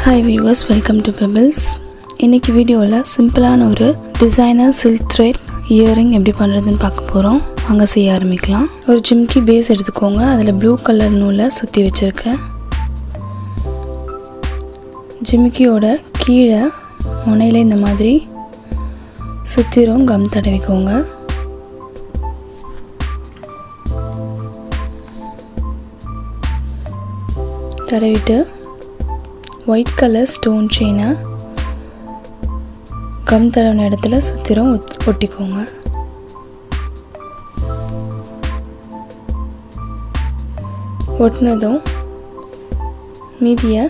Hi viewers, welcome to Pebbles. இன்னைக்கு வீடியோல சிம்பிளான ஒரு டிசைனர் silk thread earring எப்படி பண்றதுன்னு பார்க்க போறோம். வாங்க செய்ய ஆரம்பிக்கலாம். ஒரு ஜிம்கி பேஸ் எடுத்துக்கோங்க. அதுல ப்ளூ கலர் நூலை சுத்தி வச்சிருக்கேன். ஜிம்கியோட கீழே முனையில இந்த மாதிரி சுத்திரும் கம் தடவிக்கோங்க. தடவிட்டு white color stone chain gum தடவின இடத்துல சுத்திரும் ஒட்டிக்கோங்க. ஒட்டினதும் மீதியை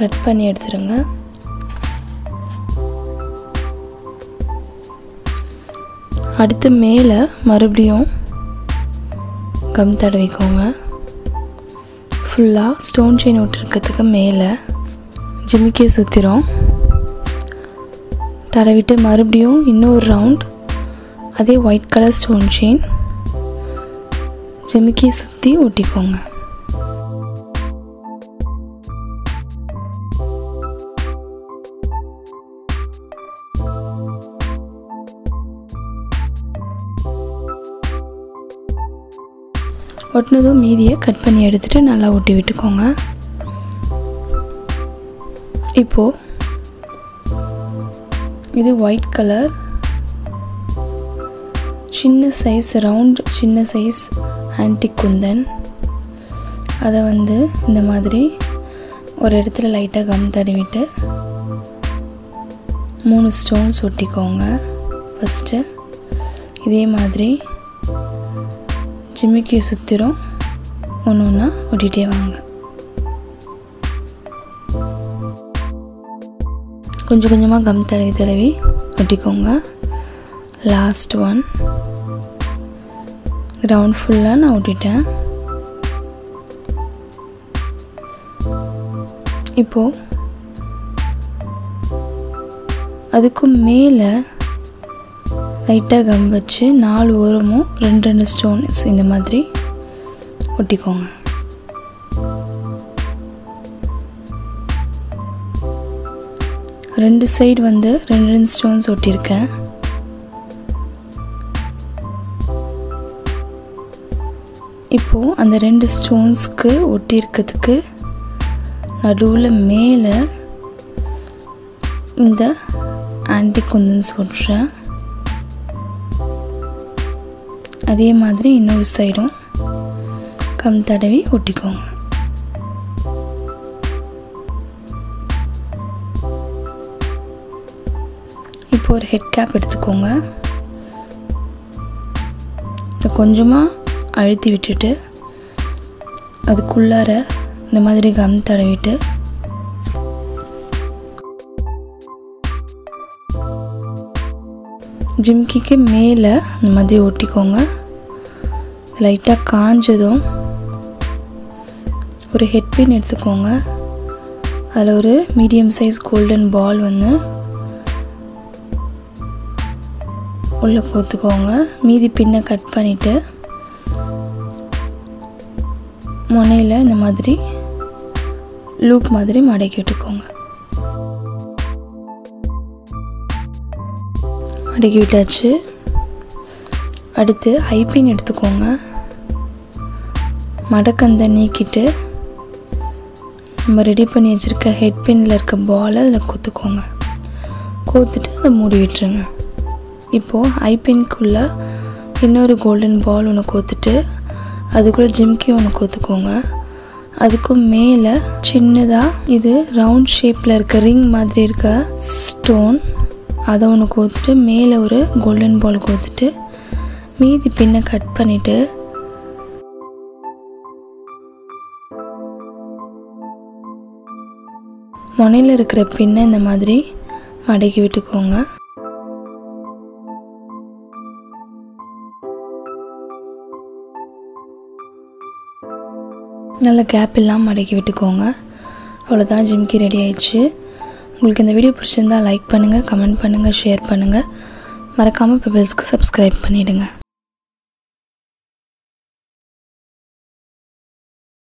கட் பண்ணி எடுத்துருங்க. அடுத்து மேலே மறுபடியும் கம் தடவிக்கோங்க. ஃபுல்லாக ஸ்டோன் செயின் ஒட்டிருக்கிறதுக்கு மேலே ஜிமிக்கி சுற்றிரும். தடவிட்டு மறுபடியும் இன்னொரு ரவுண்ட் அதே ஒயிட் கலர் ஸ்டோன் செயின் ஜிமிக்கி சுற்றி ஒட்டிக்கோங்க. ஒட்டினதும் மீதியை கட் பண்ணி எடுத்துட்டு நல்லா ஒட்டி விட்டுக்கோங்க. இப்போது இது ஒயிட் கலர் சின்ன சைஸ் ரவுண்ட் சின்ன சைஸ் ஆன்டிக் குந்தன். அதை இந்த மாதிரி ஒரு இடத்துல லைட்டாக கம் தடவிட்டு 3 ஸ்டோன்ஸ் ஒட்டிக்கோங்க. ஃபஸ்ட்டு இதே மாதிரி ஜிமிக்கி சுற்றிரும் ஒன்று ஒன்றா ஒட்டிகிட்டே வாங்க. கொஞ்சம் கொஞ்சமாக கம் தடவி ஒட்டிக்கோங்க. லாஸ்ட் ஒன் ரவுண்ட் ஃபுல்லாக நான் ஒட்டிட்டேன். இப்போது அதுக்கும் மேலே லைட்டாக கம் வச்சு 4 ஓரமும் 2 ஸ்டோன்ஸ் இந்த மாதிரி ஒட்டிக்கோங்க. ரெண்டு சைடு 2 ஸ்டோன்ஸ் ஒட்டியிருக்கேன். இப்போது அந்த 2 ஸ்டோன்ஸ்க்கு ஒட்டியிருக்கிறதுக்கு நடுவில் மேலே இந்த ஆன்டிக் குந்தன்ஸ் ஒட்டுறேன். அதே மாதிரி இன்னொரு சைடும் கம் தடவி ஒட்டிக்கோங்க. இப்போ ஒரு ஹெட் கேப் எடுத்துக்கோங்க. கொஞ்சமாக அழுத்தி விட்டுட்டு அதுக்குள்ளார இந்த மாதிரி கம் தடவிட்டு ஜிம்கிக்கு மேலே இந்த மாதிரி ஒட்டிக்கோங்க. லைட்டாக காஞ்சதும் ஒரு ஹெட் பின் எடுத்துக்கோங்க. அதில் ஒரு மீடியம் சைஸ் கோல்டன் பால் உள்ளே போத்துக்கோங்க. மீதி பின்னை கட் பண்ணிவிட்டு முனையில் இந்த மாதிரி லூப் மாதிரி மடக்கி விட்டுக்கோங்க. மடக்கி விட்டாச்சு. அடுத்து ஐபின் எடுத்துக்கோங்க. மடக்கந்தை நீக்கிட்டு நம்ம ரெடி பண்ணி வச்சுருக்க ஹெட் பின்னில் இருக்க பாலை அதில் கோத்துக்கோங்க. கோத்துட்டு அதை மூடி விட்டுருங்க. இப்போது ஐபின்குள்ளே இன்னொரு கோல்டன் பால் ஒன்று கோத்துட்டு அதுக்குள்ளே ஜிம்கி ஒன்று கோத்துக்கோங்க. அதுக்கும் மேலே சின்னதாக இது ரவுண்ட் ஷேப்பில் இருக்க ரிங் மாதிரி இருக்க ஸ்டோன் அதை ஒன்று கோத்துட்டு மேலே ஒரு கோல்டன் பால் கோத்துட்டு மீதி பின்னை கட் பண்ணிவிட்டு முனையில் இருக்கிற பின்னை இந்த மாதிரி மடக்கி விட்டுக்கோங்க. நல்ல கேப் இல்லாமல் மடக்கி விட்டுக்கோங்க. அவ்வளோதான், ஜிம்கி ரெடி ஆயிடுச்சு. உங்களுக்கு இந்த வீடியோ பிடிச்சிருந்தால் லைக் பண்ணுங்கள், கமெண்ட் பண்ணுங்கள், ஷேர் பண்ணுங்கள். மறக்காமல் பெபிள்ஸ்க்கு சப்ஸ்கிரைப் பண்ணிவிடுங்க.